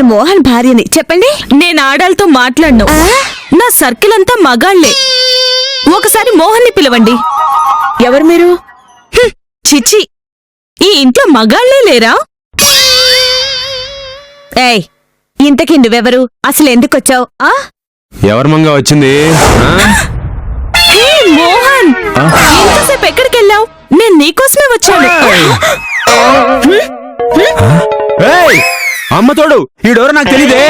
నేను మోహన్ భార్యని. చెప్పండి. నేను ఆడాలతో మాట్లాడను. నా సర్కిల్ అంతా మగాళ్లే. ఒకసారి మోహన్ ని పిలవండి. ఎవరు మీరు? చిచ్చి, ఈ ఇంట్లో మగాళ్లే లేరా? ఏయ్, ఇంతకీ నువ్వెవరు? అసలు ఎందుకొచ్చావు? ఎవరు మంగా వచ్చింది? హే మోహన్, ఇంతసేపు ఎక్కడికెళ్ళావు? నేను నీకోసమే వచ్చాను. అమ్మ తోడు, ఈడెవరో నాకు తెలియదే.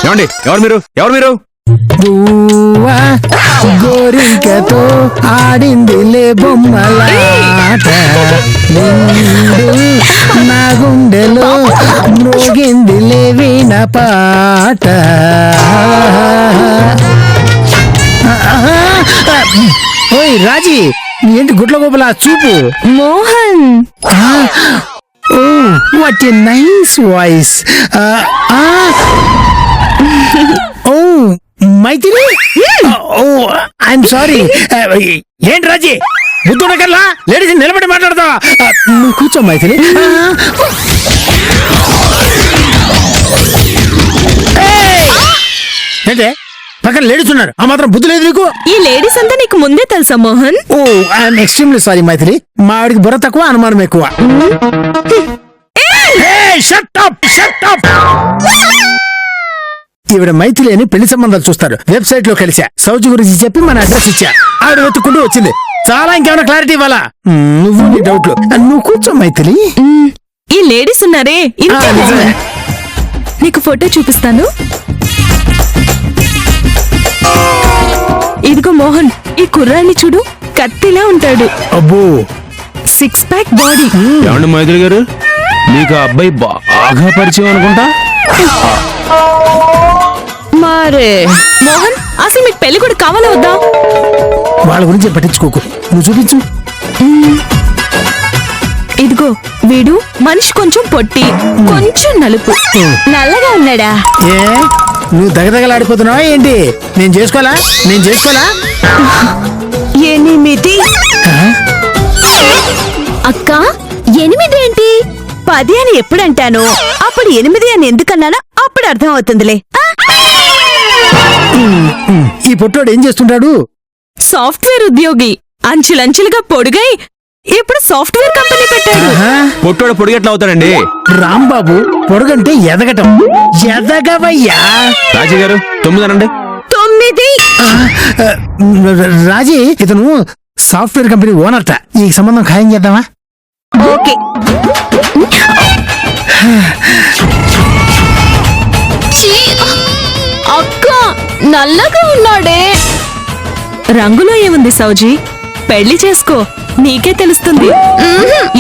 ఏమండి, ఎవరు మీరు? గోరింకతో ఆడిందిలే బొమ్మలాట, నా గుండెలో మ్రోగిందిలే వీణ పాట. ఓయ్ రాజీ, ఏంటి గుడ్ల గోపలా చూపు? Mohan, what a nice voice. ఓ మైథిలి, ఓ ఐఎమ్ సారీ. ఏంటి రాజీ, బుద్ధుడకల్లా లేడీస్ నిలబడి మాట్లాడతావా? నువ్వు కూర్చో మైథిలి. ఏంటే పక్కన లేడీస్ ఉన్నారు, ఆ మాత్రం బుద్ధి లేదు నీకు? ఈ లేడీస్ అంతా నీకు ముందే తెలుసా మోహన్? ఓ ఐఎమ్ ఎక్స్ట్రీమ్లీ సారీ మైథిలి, మా ఆవిడికి బుర్ర తక్కువ, అనుమానం ఎక్కువ. ఈవిడ మైథిలి అని పెళ్లి సంబంధాలు చూస్తారు. వెబ్సైట్ లో కలిసా, సౌజీ గురించి చెప్పి మన అడ్రస్ ఇచ్చా. ఆవిడ వెతుక్కుంటూ వచ్చింది. చాలా ఇంకేమైనా క్లారిటీ ఇవ్వాలా? నువ్వు నీ డౌట్లు. నువ్వు కూర్చో మైథిలి. ఈ లేడీస్ ఉన్నారే, ఇంతే మోహన్. నీకు ఫోటో చూపిస్తాను. ఇదిగో మోహన్, ఈ కుర్రాన్ని చూడు, కత్తిలా ఉంటాడు. అబ్బో, 6 ప్యాక్ బాడీ. ఏమండి మైత్రి గారు, మీకు ఆ అబ్బాయి బాగా పరిచయం అనుకుంటా. మరే మోహన్, అసలు మీకు పెళ్లి కూడా కావాలా వద్దా? వాళ్ళ గురించి పట్టించుకోకు, నువ్వు చూపించు. ఇదిగో వీడు మనిషి, కొంచెం పొట్టి, కొంచెం నలుపు. నల్లగా ఉన్నాడా? ఏ నువ్వు దగదగలాడిపోతున్నావా ఏంటి? నేను చేసుకోవాలా? 8. అక్క, 8 ఏంటి? 10 అని ఎప్పుడంటాను, అప్పుడు 8 అని ఎందుకన్నానో అప్పుడు అర్థం అవుతుందిలే. ఈ పొట్టోడు ఏం చేస్తుంటాడు? సాఫ్ట్వేర్ ఉద్యోగి. అంచులంచులుగా పొడుగై ఇప్పుడు సాఫ్ట్వేర్ కంపెనీ పెట్టాడు. పొట్టోడు పొడిగెట్లా అవుతాడండి? రాంబాబు, పొడుగంటే ఎదగటం. ఎదగవయ్యా. రాజీ గారు 9 అనండి. 9. రాజీ, ఇతను సాఫ్ట్వేర్ కంపెనీ ఓనర్ట. ఈ సంబంధం ఖాయం చేద్దామా? ఓకే. అక్క, నల్లగా ఉన్నాడే. రంగులో ఏముంది సౌజీ? పెళ్లి చేసుకో, నీకే తెలుస్తుంది.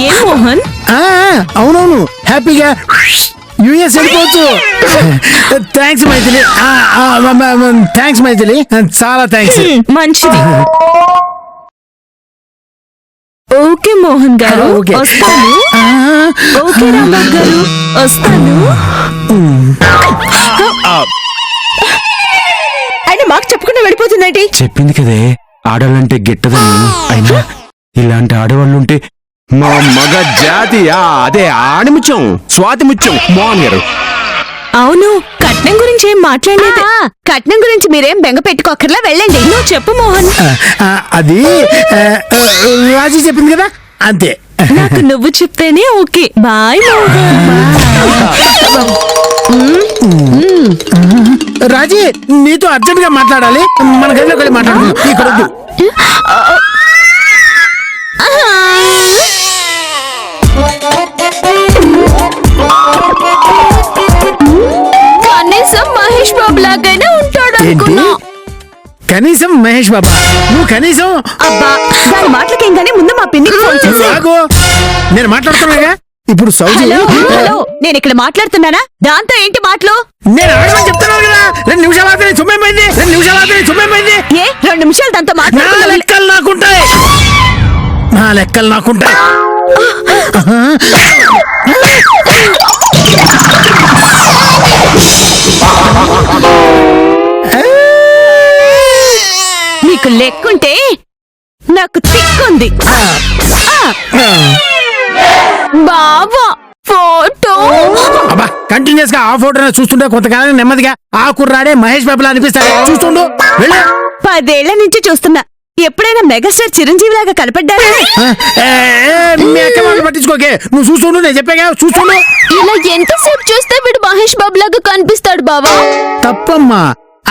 ఏం మోహన్? అవునవును, హ్యాపీగా యుఎస్ వెళ్ళిపోవచ్చు. థ్యాంక్స్ మైథిలి. థ్యాంక్స్ మైథిలి, చాలా థ్యాంక్స్. మంచిది. ఓకే మోహన్ గారు, ఓకే. వస్తాను. ఓకే రాంబాబు గారు, వస్తాను. అయినా మాకు చెప్పకుండా వెళ్ళిపోతుందేంటి? చెప్పింది కదే, ఆడాలంటే గిట్టదని. అయినా ఇలాంటి ఆడవాళ్ళుంటే మా మగ జాతి, అదే ఆణిముత్యం, స్వాతిముత్యం. మోహన్ గారు, అవును, కట్నం గురించి ఏం మాట్లాడలేదు. కట్నం గురించి మీరేం బెంగ పెట్టుకోకర్లా, వెళ్ళండి. నువ్వు చెప్పు మోహన్. అది రాజీ చెప్పింది కదా, అంతే. నాకు నువ్వు చెప్తేనే ఓకే. బాయ్ మోహన్. రాజీ, నీతో అర్జెంట్ గా మాట్లాడాలి. మన గదిలోకి వెళ్ళి మాట్లాడుకుందాం. ఇక్కడ వద్దు. కనీసం మహేష్ బాబు లాగానే ఉంటాడు అనుకున్నా. కనీసం మహేష్ బాబా? నువ్వు కనీసం అబ్బా, దాని మాటలకేం గానీ ముందు మా పిన్నికి ఫోన్ చేసి. నేను మాట్లాడుతున్నాగా ఇప్పుడు. సౌజీ, హలో, నేను ఇక్కడ మాట్లాడుతున్నానా? దాంతో ఏంటి మాటలు? నేను ఆడమని చెప్తున్నాను కదా. 2 నిమిషాలు ఆగితే చుమ్మేమైంది. 2 నిమిషాలు దాంతో నా మాట్లాడుతున్నా. లెక్కలు నాకుంటాయి. నీకు లెక్కుంటే నాకు తిక్కుంది. బావా, ఫోటో. అబ్బా కంటిన్యూస్ గా ఆ ఫోటోనే చూస్తుంటే కొంతకాలం నెమ్మదిగా ఆ కుర్రాడే మహేష్ బాబులా అనిపిస్తాడు. చూస్తుండు వెళ్ళు. 10 ఏళ్ల నుంచి చూస్తున్నా, ఎప్పుడైనా మెగాస్టార్ చిరంజీవి లాగా కనపడ్డారా? ఆ, ఏ, ఏ, మీ అక్క వాళ్ళు పట్టించుకోకే, నువ్వు చూస్తుండు, నేను చెప్పాగా చూస్తుండు. ఇలా ఎంతసేపు చూస్తే వీడు మహేష్ బాబు లాగా కనిపిస్తాడు బావా. తప్పమ్మా,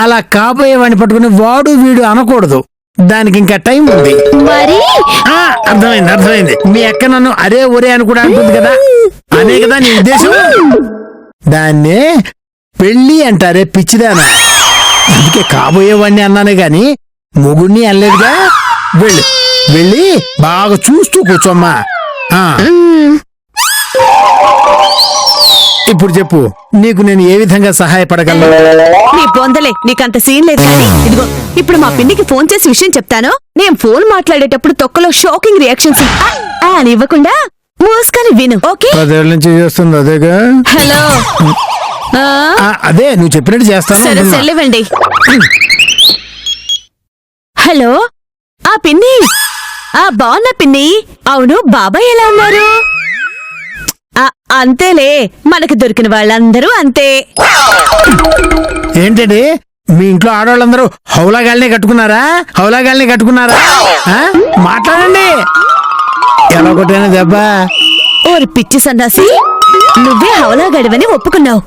అలా కాబోయే వాడిని పట్టుకుని వాడు వీడు అనకూడదు. దానికి ఇంకా టైం ఉంది. మరి ఆ, అర్థమైంది. మీ అక్క నన్ను అరే ఒరే అని కూడా అంటుంది కదా, అనే కదా నీ ఉద్దేశం. దాన్నే పెళ్ళి అంటారే పిచ్చిదానా. అందుకే కాబోయేవాడిని అన్నానే గాని మొగుడిని అనలేదుగా. వెళ్ళి బాగా చూస్తూ కూర్చోమ్మా. ఆ. ఇప్పుడు చెప్పు, నీకు నేను ఏ విధంగా సహాయపడగలను? నీ బొందలే, నీకంత సీన్ లేదు కానీ ఇదిగో ఇప్పుడు మా పిన్నికి ఫోన్ చేసి విషయం చెప్తాను. నేను ఫోన్ మాట్లాడేటప్పుడు తొక్కలో షాకింగ్ రియాక్షన్స్ అని ఇవ్వకుండా మూసుకొని విను, ఓకే? 10 ఏళ్ల నుంచి చేస్తుంది అదేగా. హలో. ఆ, అదే నువ్వు చెప్పినట్టు చేస్తాను సరే అంటున్నా. సెలవండి. హలో, ఆ పిన్ని. బాగున్నా పిన్ని. అవును, బాబాయ్ ఎలా ఉన్నారు? అంతేలే, మనకు దొరికిన వాళ్ళందరూ అంతే. ఏంటండి మీ ఇంట్లో ఆడవాళ్ళందరూ హౌలాగాల్ని కట్టుకున్నారా? ఆ? మాట్లాడండి. ఎలా కొట్టైనా దెబ్బ? ఓరి పిచ్చి సన్నాసి, నువ్వే హౌలా గడవని ఒప్పుకున్నావు.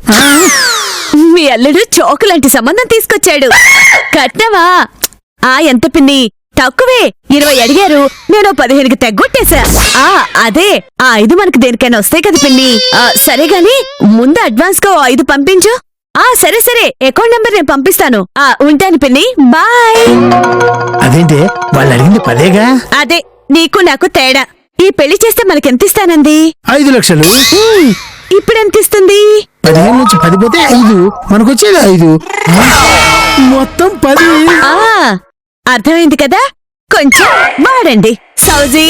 మీ అల్లుడు చోకులాంటి సంబంధం తీసుకొచ్చాడు. కట్నవా? ఎంత పిన్ని? తక్కువే, 20 అడిగారు. నేను 15కి తెగ్గొట్టేశా. అదే ఆ 5 మనకి దేనికైనా వస్తాయి కదా పిన్ని. సరే గాని ముందు అడ్వాన్స్ గా 5 పంపించు. సరే అకౌంట్ నెంబర్ నేను పంపిస్తాను. ఉంటాను పిన్ని, బాయ్. అదేంటి వాళ్ళు అడిగింది 10గా? అదే నీకు నాకు తేడా. ఈ పెళ్లి చేస్తే మనకెంత ఇస్తానంది? 5 లక్షలు. ఇప్పుడెంత ఇస్తుంది? 15 నుంచి 10 పోతే 5, మనకొచ్చేది 5. మొత్తం 10. అర్థమైంది కదా, కొంచెం వాడండి. సౌజీ,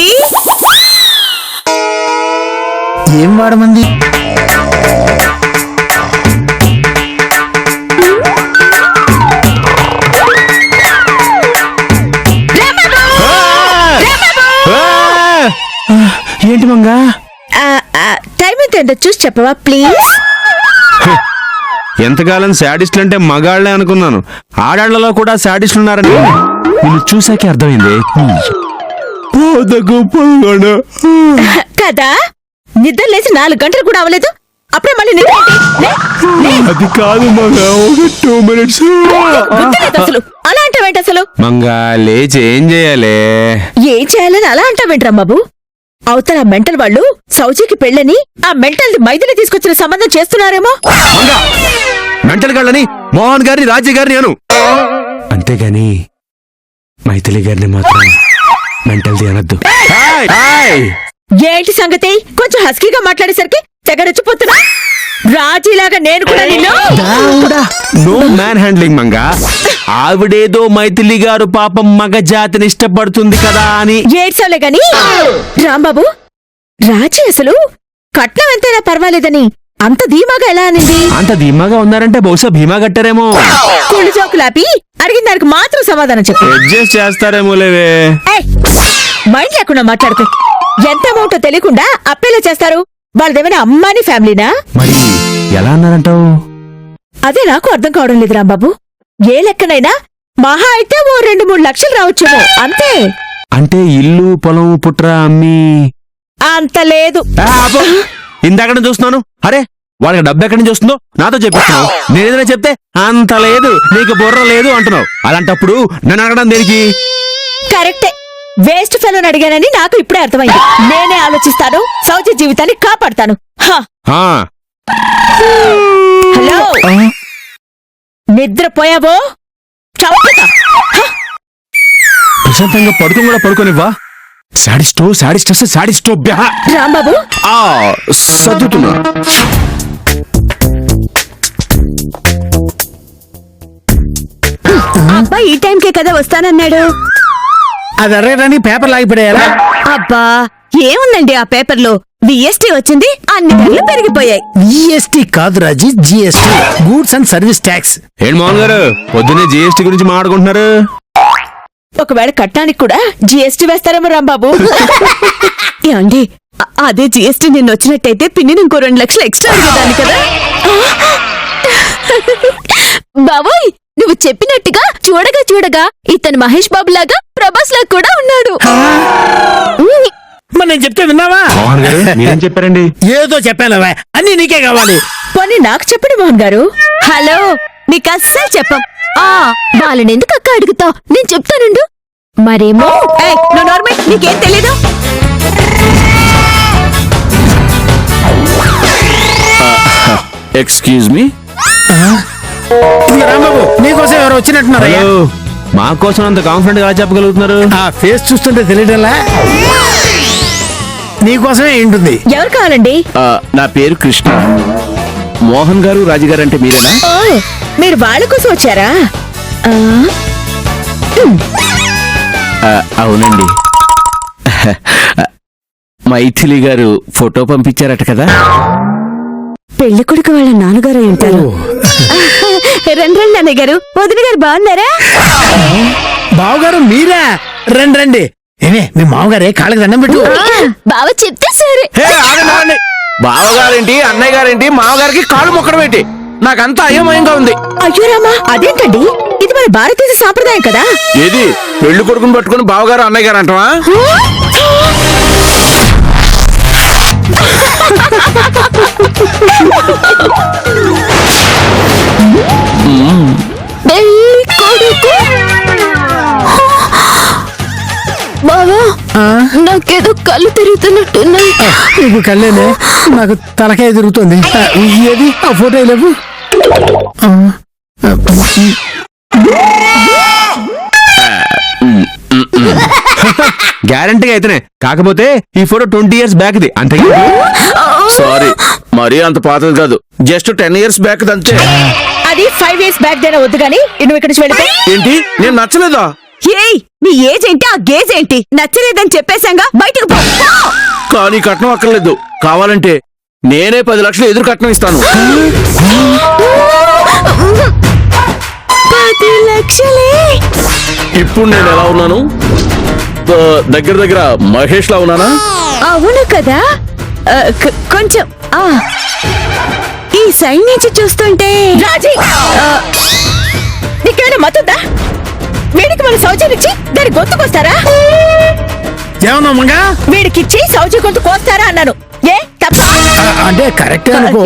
ఏం వాడమంది? ఏంటి మంగా? టైం ఎంత చూసి చెప్పవా ప్లీజ్? ఎంతకాలం శాడిస్టులు అంటే మగాళ్లే అనుకున్నాను. ఆడాళ్లలో కూడా శాడిస్టులు ఉన్నారని నిన్ను చూసాకే అర్థమైంది. కదా, నిద్ర లేచి 4 గంటలు కూడా అవ్వలేదు, అప్పుడే మళ్ళీ నిద్ర ఏంటి? అది కాదు మంగా, 2 minutes. గుర్తులేదు అసలు. అలా అంటావేంటి అసలు? మంగా లేచి ఏం చేయాలి? ఏం చేయాలని అలా అంటావేంట్రా బాబు? అవతల మెంటల్ వాళ్ళు సౌజీకి పెళ్ళని ఆ మెంటల్ మైదిని తీసుకొచ్చిన సంబంధం చేస్తున్నారేమో. మంగా మెంటల్ గాళ్ళని మోహన్ గారిని, రాజ్య గారిని అను, అంతేగాని మైథిలి గారిని మాత్రం మెంటల్ది అనద్దు. ఏంటి సంగతి? కొంచెం హస్కీగా మాట్లాడేసరికి తెగరొచ్చిపోతున్నా. రాజీలాగా నేను కూడా నిన్ను. నో మ్యాన్ హ్యాండ్లింగ్ మంగా. ఆవిడేదో మైథిలి గారు పాపం మగ జాతిని ఇష్టపడుతుంది కదా అని ఏడ్చావులే గాని రాంబాబు, రాజీ అసలు కట్నం ఎంతైనా పర్వాలేదని అంత ధీమాగా ఎలా అనింది? అంత ధీమాగా ఉన్నారంటే బహుశా భీమా కట్టారేమో. కుళ్ళు జోకులాపి అడిగిన దానికి మాత్రం సమాధానం చెప్పు. అడ్జస్ట్ చేస్తారేమో లేవే. మైండ్ లేకుండా మాట్లాడుకో. ఎంత అమౌంటో తెలియకుండా అప్పేలా చేస్తారు. వాళ్ళదేమైనా అమ్మాని ఫ్యామిలీనా? మరి ఎలా అన్నారంటావు? అదే నాకు అర్థం కావడం లేదు రాంబాబు. ఏ లెక్కనైనా మహా అయితే ఓ 2-3 లక్షలు రావచ్చేమో, అంతే. అంటే ఇల్లు పొలం పుట్ర అమ్మి అంత లేదు. ఇందాక చూస్తున్నాను. అరే వాళ్ళకి డబ్బు ఎక్కడి నుంచి వస్తుందో నాతో చెప్పిస్తున్నావు. నేనేదైనా చెప్తే అంత లేదు, నీకు బుర్ర లేదు అంటున్నావు. అలాంటప్పుడు నన్ను అడగడం దేనికి? కరెక్టే, వేస్ట్ ఫెలోని అడిగానని నాకు ఇప్పుడే అర్థమైంది. నేనే ఆలోచిస్తాను, సౌజీ జీవితాన్ని కాపాడతాను. హలో, నిద్రపోయావో చంపుతా. ప్రశాంతంగా పడుకుని కూడా పడుకోనివ్వా? శాడిస్టో రాంబాబు, సర్దుతున్నా. అబ్బా ఈ టైంకే కదా వస్తానన్నాడు. అది అడగడానికి పేపర్ లాగిపడేయాలా? అబ్బా ఏముందండి ఆ పేపర్లో? విఎస్టీ వచ్చింది, అన్ని ధరలు పెరిగిపోయాయి. విఎస్టీ కాదు Raji, GST, goods and service tax. ఏంటి మోహన్ గారు పొద్దున్నే జిఎస్టీ గురించి మాట్లాడుకుంటున్నారు? ఒకవేళ కట్టానికి కూడా జిఎస్టీ వేస్తారేమో రాంబాబు. ఏమండి, అదే జిఎస్టీ నిన్న వచ్చినట్టయితే పిన్నిని ఇంకో 2 లక్షలు ఎక్స్ట్రా అడిగేదాన్ని కదా. బాబోయ్, నువ్వు చెప్పినట్టుగా చూడగా చూడగా ఇతను మహేష్ బాబు లాగా ప్రభాస్ లాగా కూడా ఉన్నాడు. మరి నేను చెప్తే విన్నావా? మోహన్ గారు మీరేం చెప్పారండి? ఏదో చెప్పాను అన్ని నీకే కావాలి. పోనీ నాకు చెప్పండి మోహన్ గారు. హలో, నీకు అస్సలు చెప్పం. వాళ్ళని ఎందుకు అక్క అడుగుతావు? నేను చెప్తానుండు. మరేమో ఏయ్, నువ్వు నార్మల్, నీకేం తెలీదు. Excuse me. ఇదిగో రాంబాబు, నీకోసం ఎవరు వచ్చినట్టున్నారయ్యా? హలో, మా కోసం అంత కాన్ఫిడెంట్ గా చెప్పగలుగుతున్నారు? ఆ ఫేస్ చూస్తుంటే తెలియటంలా. నీకోసమే ఉంటుంది. ఎవరు కావాలండి? నా పేరు కృష్ణ. మోహన్ గారు రాజుగారు అంటే మీరేనా? ఓ, మీరు వాళ్ళ కోసం వచ్చారా? అవునండి. మైథిలి గారు ఫోటో పంపించారట కదా? పెళ్లి కొడుకు వాళ్ళ నాన్నగారు అయి ఉంటారు. రండి రండి అన్నయ్య గారు, వదిన గారు బాగున్నారా? బావగారు మీరా? రండి రండి. ఏమే మీ మామగారే కాళ్ళకి దండం పెట్టు. బావ చెప్తే సరే. బావగారేంటి, అన్నయ్య గారేంటి, మామగారికి కాళ్ళు మొక్కడం ఏంటి? నాకంతా అయోమయంగా ఉంది. అయ్యో రామా, అదేంటండి? ఇది మన భారతదేశ సాంప్రదాయం కదా. ఏది పెళ్లి కొడుకుని పట్టుకుని బావగారు అన్నయ్య గారు అంటావా? పెళ్లి కొడుకు. బావా, నాకేదో కళ్ళు తిరుగుతున్నట్టున్నాయి. నీకు కళ్ళేనే, నాకు తలకాయ తిరుగుతుంది. ఏది ఆ ఫోటో లేవు? గ్యారంటీగా అయితేనే. కాకపోతే ఈ ఫోటో 20 years బ్యాక్ ది, అంతే. సారీ, మరీ అంత పాతది కాదు, జస్ట్ 10 years బ్యాక్ అంతే. అది 5 years బ్యాక్ దేనా వద్దు గానీ నువ్వు ఇక్కడి నుంచి వెళ్ళిపో. ఏంటి, నేను నచ్చలేదా? ఏయ్, నీ ఏజ్ ఏంటి, ఆ గేజ్ ఏంటి? నచ్చలేదని చెప్పేశాంగా, బయటకు పో. కానీ కట్నం అక్కర్లేదు. కావాలంటే నేనే 10 లక్షలు ఎదురు కట్నం ఇస్తాను. 10 లక్షలే? ఇప్పుడు నేను ఎలా ఉన్నాను? దగ్గర దగ్గర మహేష్ లా ఉన్నానా? అవును కదా. కొంచెం ఈ సైడ్ నుంచి చూస్తుంటే రాజీ, నీకేమైనా మతుందా? వీడికి మన సౌజన్యచ్చి దాని గొంతుకొస్తారా? ఏమన్నా మంగా? వీడికిచ్చి సౌజీ గొంతు కోస్తారా అన్నాను. ఏ తప్ప? అంటే కరెక్టే అనుకో.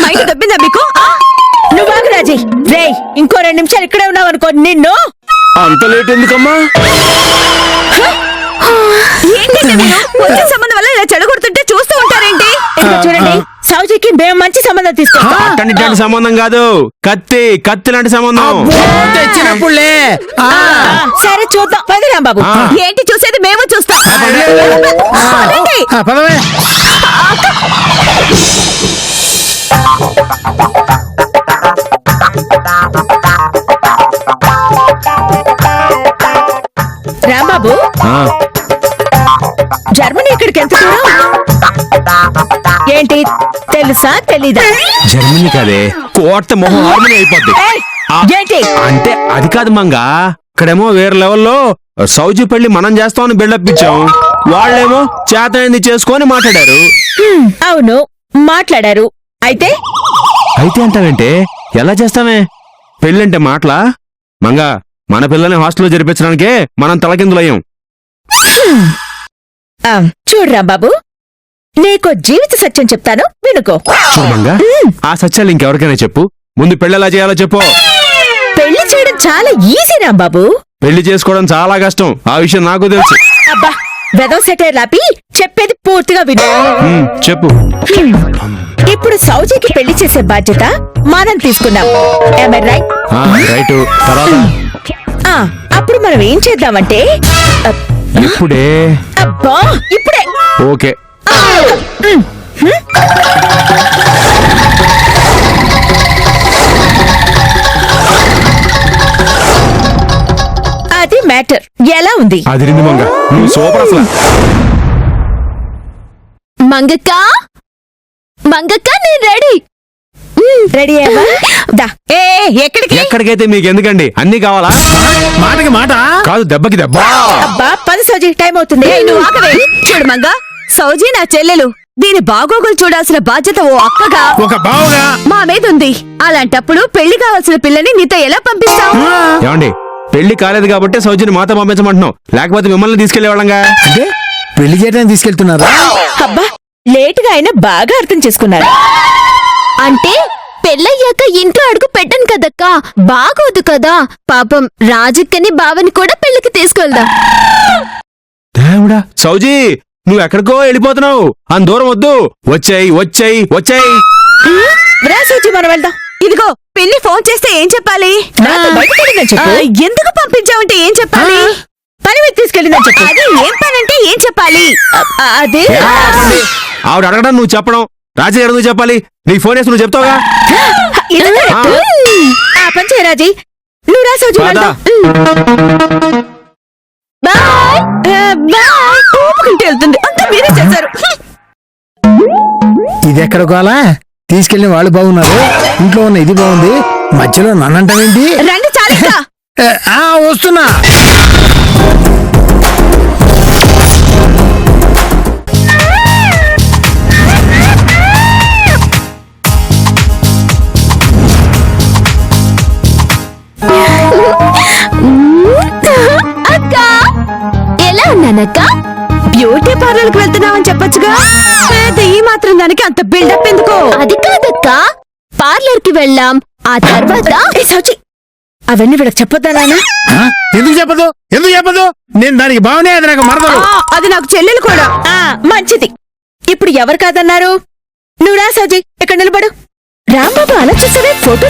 మైండ్ దబ్బిందా మీకు? నువ్వు ఆగు రాజీ. రేయ్, ఇంకో 2 నిమిషాలు ఇక్కడే ఉన్నావు అనుకో నిన్ను. అంత లేట్ ఎందుకమ్మా? ఏంటండి మీరు? వచ్చే సంబంధం వల్ల ఇలా చెడగొడుతుంటే చూస్తూ ఉంటారేంటి? ఇదిగో చూడండి, సౌజీకి మేము మంచి సంబంధం తీసుకొస్తాం. అట్టంటి సంబంధం కాదు, కత్తి లాంటి సంబంధం. తెచ్చినప్పుడులే. సరే చూద్దాం. పది రాంబాబు. ఏంటి చూసేది? మేము చూస్తాం. పదండి. పదవే. రాంబాబు, జర్మనీ ఇక్కడికి ఎంత దూరం? ఏంటి తెలుసా తెలీదా? జర్మనీ కాదే, కోట మొహం హార్మోని అయిపోద్ది. ఏయ్, ఏంటి? అంటే అది కాదు మంగా, ఇక్కడేమో వేరే లెవెల్లో సౌజీ పెళ్లి మనం చేస్తామని బిల్డప్ ఇచ్చాం. వాళ్ళేమో చేతనైంది చేసుకొని మాట్లాడారు. అవును, మాట్లాడారు. అయితే అయితే అంటావంటే ఎలా చేస్తామే? పెళ్ళంటే మాటలా? మంగా, మన పిల్లల్ని హాస్టల్లో జరిపించడానికే మనం తలకిందులయ్యాం. చూడు రాంబాబు, నీకో జీవిత సత్యం చెప్తాను, వినుకో. చూడమంగా, ఆ సత్యాలు ఇంకెవరికైనా చెప్పు. ముందు పెళ్ళి ఎలా చేయాలో చెప్పు. పెళ్లి చేయడం చాలా ఈజీ రాంబాబు. పెళ్లి చేసుకోవడం చాలా కష్టం, ఆ విషయం నాకు తెలుసు. అబ్బా, వెదవ సెటైర్ లాపి చెప్పేది పూర్తిగా విను. చెప్పు. ఇప్పుడు సౌజీకి పెళ్లి చేసే బాధ్యత మనం తీసుకున్నాం. Am I right? రైట్. తర్వాత అప్పుడు మనం ఏం చేద్దామంటే, ఇప్పుడే? అబ్బా ఇప్పుడే. ఓకే. అది మ్యాటర్. ఎలా ఉంది? అదిరింది మంగ, నువ్వు సూపర్ అసలు. మంగక్క, మంగక్క, నేను రెడీ. రెడీ అయ్యా? దా. ఎక్కడికైతే మీకు ఎందుకండి, అన్ని కావాలా? మాటకి మాట కాదు, దెబ్బకి దెబ్బ. అబ్బా, 10 సౌజీ, టైం అవుతుంది. ఏయ్, నువ్వు ఆగవే. చూడు మంగా, సౌజీ నా చెల్లెలు దీని బాగోగులు చూడాల్సిన బాధ్యత ఓ అక్కగా ఒక బావుగా మా మీద ఉంది. అలాంటప్పుడు పెళ్లి కావాల్సిన పిల్లని నీతో ఎలా పంపిస్తావు? ఏమండి పెళ్లి కాలేదు కాబట్టి సౌజన్య మాతో పంపించమంటున్నాం, లేకపోతే మిమ్మల్ని తీసుకెళ్లేవాళ్ళంగా. అంటే పెళ్లి చేయడానికి తీసుకెళ్తున్నారా? అబ్బా లేటుగా అయినా బాగా అర్థం చేసుకున్నారు. అంటే పెళ్ళయ్యాక ఇంట్లో అడుగు పెట్టను కదక్కా, బాగోదు కదా. పాపం రాజక్కని బావని కూడా పెళ్లికి తీసుకెళ్దాం. దేవుడా, సౌజీ నువ్వు ఎక్కడికో వెళ్ళిపోతున్నావు, అంత దూరం వద్దు, వచ్చాయి వచ్చాయి వచ్చాయి. రా సూచి మనం వెళ్దాం. ఇదిగో పిన్ని ఫోన్ చేస్తే ఏం చెప్పాలి? నాతో బయటికి వెళ్ళిందని చెప్పు. ఎందుకు పంపించావంటే ఏం చెప్పాలి? పని మీద తీసుకెళ్ళిందని చెప్పు. అది ఏం పని అంటే ఏం చెప్పాలి? అదే ఏ, ఆపండి. ఆవిడ అడగడం నువ్వు చెప్పడం, రాజీ గారు నువ్వు చెప్పాలి. నీకు ఫోన్ చేసి నువ్వు చెప్తావుగా. ఇది కరెక్ట్. ఆ పని చేయి రాజీ. నువ్వు రా సూచి పద. వెళ్దాం. Bye bye. ఊపుకుంటూ వెళ్తుంది, అంతా మీరే చేశారు. ఇది ఎక్కడ గోలా? తీసుకెళ్ళిన వాళ్ళు బాగున్నారు, ఇంట్లో ఉన్న ఇది బాగుంది, మధ్యలో నన్నంటావేంటి? రండి చాలిక. వస్తున్నా. అక్క ఎలా ఉన్నానక్క? బ్యూటీ పార్లర్ కి వెళ్తున్నావని చెప్పొచ్చుగా. ఈ మాత్రం దానికి అంత బిల్డప్ ఎందుకో? అది కాదక్క, పార్లర్ కి వెళ్ళాం. ఆ తర్వాత సౌచి అవన్నీ వీళ్ళకి చెప్పొద్దా నాన్న? ఎందుకు చెప్పదు? ఎందుకు చెప్పదు? నేను దానికి బాగునే, అది నాకు మరదలు. అది నాకు చెల్లెలు కూడా. మంచిది. ఇప్పుడు ఎవరు కాదన్నారు? నువ్వు రా సౌజీ, ఇక్కడ నిలబడు. రాంబాబు అలా చూసావే ఫోటో.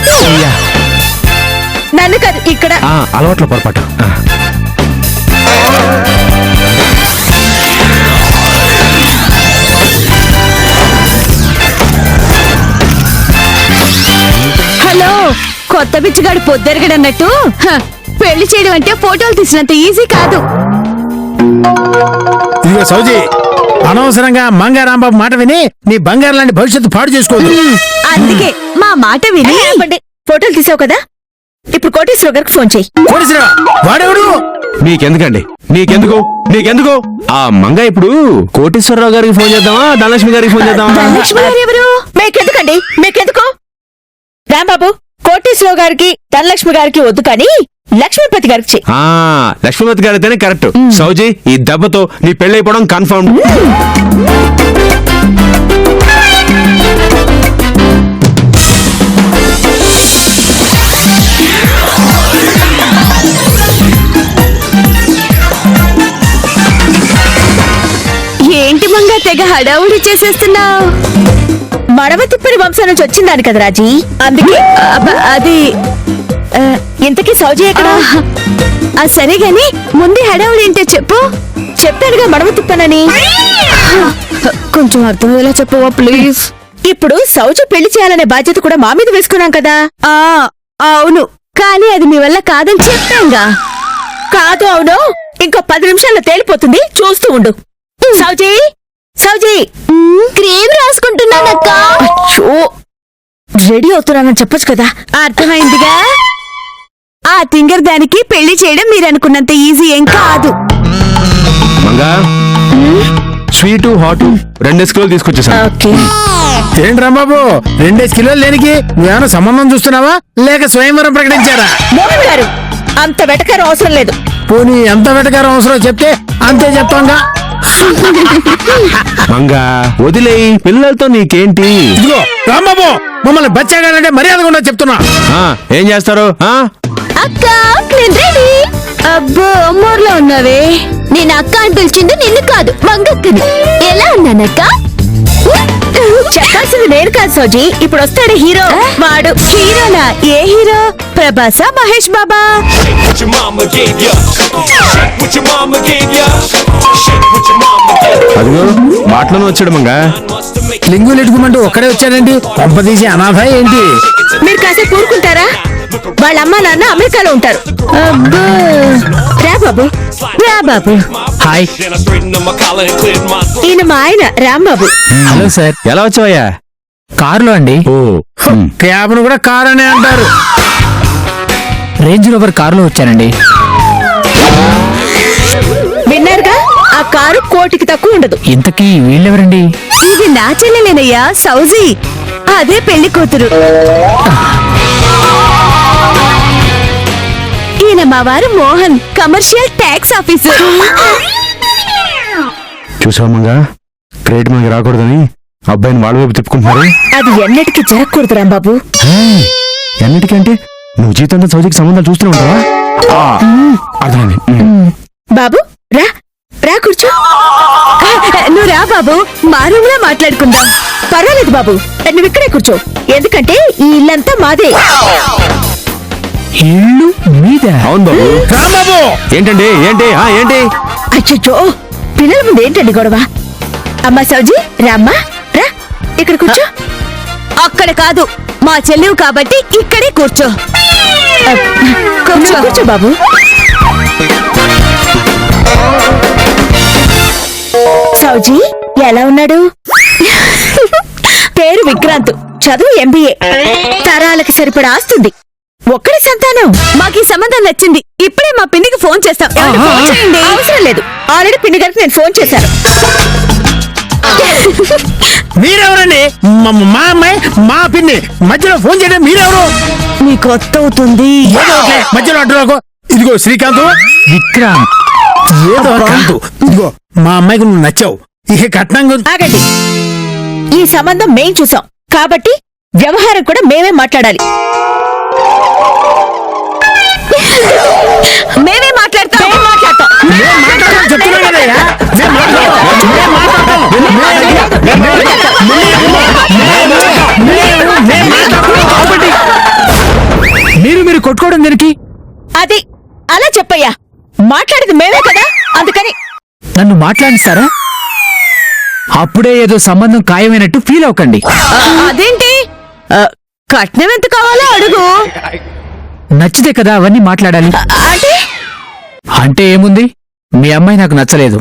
నన్ను కాదు, ఇక్కడ. అలవాట్ల పొరపాటు. హలో, కొత్త బిచ్చగాడు పొద్దెరగడన్నట్టు పెళ్లి చేయడం అంటే ఫోటోలు తీసినంత ఈజీ కాదు. ఇదిగో సౌజీ, అనవసరంగా మంగారాంబాబు మాట విని నీ బంగారం లాంటి భవిష్యత్తు పాడు చేసుకోదు. అందుకే మా మాట విని ఆపండి. ఫోటోలు తీసావు కదా, ఇప్పుడు కోటేశ్వర గారికి ఫోన్ చెయ్యి. కోటేశ్వరరావు, వాడెవడు? నీకెందుకండి, నీకెందుకు నీకెందుకు? ఆ మంగ ఇప్పుడు కోటేశ్వరరావు గారికి ఫోన్ చేద్దామా, ధనలక్ష్మి గారికి ఫోన్ చేద్దామా? ధనలక్ష్మి గారు ఎవరు? మీకెందుకండి, మీకెందుకు? రాంబాబు, కోటేశ్వరరావు గారికి ధనలక్ష్మి గారికి వద్దు కానీ లక్ష్మీపతి గారికి చెయ్యి. లక్ష్మీపతి గారు అయితేనే కరెక్ట్. సౌజీ, ఈ దెబ్బతో నీ పెళ్ళైపోవడం కన్ఫర్మ్. ఏంటి మంగా తెగ హడావుడి చేసేస్తున్నావు? మడవ తిప్పని వంశం నుంచి వచ్చిందాని కదా రాజీ, అందుకే. అది ఇంతకీ సౌజీ ఎక్కడ? సరే గాని ముందే హడావుడి ఏంటో చెప్పు. చెప్పానుగా మడవ తిప్పనని. కొంచెం అర్థమయ్యేలా చెప్పవా ప్లీజ్. ఇప్పుడు సౌజీ పెళ్లి చేయాలనే బాధ్యత కూడా మా మీద వేసుకున్నాం కదా. అవును, కానీ అది మీ వల్ల కాదని చెప్పాంగా. కాదు అవును, ఇంకో 10 నిమిషాల్లో తేలిపోతుంది, చూస్తూ ఉండు. సౌజీ, సౌజీ, క్రీమ్ రాసుకుంటున్నానక్క. అచ్చో, రెడీ అవుతున్నానని చెప్పొచ్చు కదా. అర్థమైందిగా. ఆ తింగర్ దానికి పెళ్లి చేయడం మీరు అనుకున్నంత ఈజీ ఏం కాదు. మంగా, స్వీటు హాట్ 2 కిలోలు తీసుకొచ్చేసాను. ఓకే. ఏంటి రాంబాబు, 2 కిలోలు లేనికి నువ్వేమైనా సంబంధం చూస్తున్నావా, లేక స్వయంవరం ప్రకటించారా? మోహన్ గారు, అంత వెటకారం అవసరం లేదు. పోనీ ఎంత వెటకారం అవసరం చెప్తే అంతే చెప్తాంగా. మంగా వదిలేయి, పిల్లలతో నీకేంటి? ఇదిగో రాంబాబు, మమ్మల్ని బచ్చాగాలంటే మర్యాదగా ఉండదు చెప్తున్నా. ఏం చేస్తారు? అక్క నేను రెడీ. అబ్బో అమ్మోర్లో ఉన్నావే. నేను అక్క అని పిలిచింది నిన్ను కాదు, మంగక్కని. ఎలా ఉన్నానక్క? చెప్పాల్సింది నేను కాదు సౌజీ, ఇప్పుడు వస్తాడు హీరో. వాడు హీరోనా? ఏ హీరో? ప్రభాసా, మహేష్ బాబా? what your mama gave ya. Shake what your mama gave ya. Shake what your mama gave ya. అదిగో మాటలోనే వచ్చాడు మంగా. Must have make లింగులు ఎట్టుకోమంటూ ఒక్కడే వచ్చాడండి, కొంపదీసి అనాథ ఏంటి? మీరు కాసేపు ఊరుకుంటారా? వాళ్ళ అమ్మ నాన్న అమెరికాలో ఉంటారు. అబ్బో రా బాబు, రా బాబు. Hi. Then I straightened up my collar and cleared my throat. ఈయన మా ఆయన రాంబాబు. హలో సార్, ఎలా వచ్చావయ్యా? కారులో అండి. ఓ క్యాబ్ను కూడా కార్ అనే అంటారు. రేంజ్ రోవర్ కారులో వచ్చానండి. విన్నారుగా, ఆ కారు కోటికి తక్కువ ఉండదు. ఇంతకీ వీళ్ళెవరండి? ఇది నా చెల్లెలేనయ్యా, సౌజీ. అదే పెళ్లి కూతురు. ఈయన మా వారు మోహన్, కమర్షియల్ ట్యాక్స్ ఆఫీసర్. చూసామంగా క్రెడిట్ మనకి రాకూడదని అబ్బాయిని వాళ్ళ వైపు తిప్పుకుంటున్నారు. అది ఎన్నటికీ జరగకూడదు రాంబాబు. ఎన్నిటికంటే నువ్వు జీవితంతో సౌజీకి సంబంధాలు చూస్తూనే ఉంటావా? అర్థమైంది. బాబు రా రా కూర్చో. నువ్వు రా బాబు, మా రూమ్ లో మాట్లాడుకుందాం. పర్వాలేదు బాబు, నువ్వు ఇక్కడే కూర్చో. ఎందుకంటే ఈ ఇల్లంతా మాదే. ఇల్లు మీద? అవును బాబు. రాంబాబు ఏంటండి? ఏంటి? అచ్చో, పిల్లల ముందు ఏంటండి గొడవ? అమ్మా సౌజీ రామ్మా, రా ఇక్కడ కూర్చో. అక్కడ కాదు, మా చెల్లివు కాబట్టి ఇక్కడే కూర్చో. నువ్వు కూర్చో బాబు. సౌజీ ఎలా ఉన్నాడు? పేరు విక్రాంత్, చదువు MBA, తరాలకి సరిపడా ఆస్తుంది, ఒక్కడి సంతానం. మాకు ఈ సంబంధం నచ్చింది. ఇప్పుడే మా పిన్నికి ఫోన్ చేస్తాం. ఏమంటే ఫోన్ చేయండి. అవసరం లేదు, ఆల్రెడీ పిన్ని గారికి నేను ఫోన్ చేశాను. మీరెవరండి? మా అమ్మాయి మా పిన్ని మధ్యలో ఫోన్ చేయడం మీరెవరు? మీకు కొత్త అవుతుంది. ఏదో ఒకటి మధ్యలో అడ్డురాకు. ఇదిగో శ్రీకాంత్, విక్రాంత్. ఏదో కాంతు, ఇదిగో మా అమ్మాయికి నువ్వు నచ్చావు. ఇక కట్నం గురించి ఆగండి, ఈ సంబంధం మేం చూసాం కాబట్టి వ్యవహారం కూడా మేమే మాట్లాడాలి. మేమే మాట్లాడతాం. నేను మాట్లాడతాను చెప్తున్నాను కదయ్యా. నేను మాట్లాడతాను. మీరు కొట్టుకోవడం దేనికి? అది అలా చెప్పయ్యా, మాట్లాడేది మేమే కదా, అందుకని. నన్ను మాట్లాడిస్తారా? అప్పుడే ఏదో సంబంధం ఖాయమైనట్టు ఫీల్ అవ్వకండి. అదేంటి? కట్నం ఎంత కావాలో అడుగు. నచ్చితే కదా అవన్నీ మాట్లాడాలి. అంటే అంటే ఏముంది, మీ అమ్మాయి నాకు నచ్చలేదు.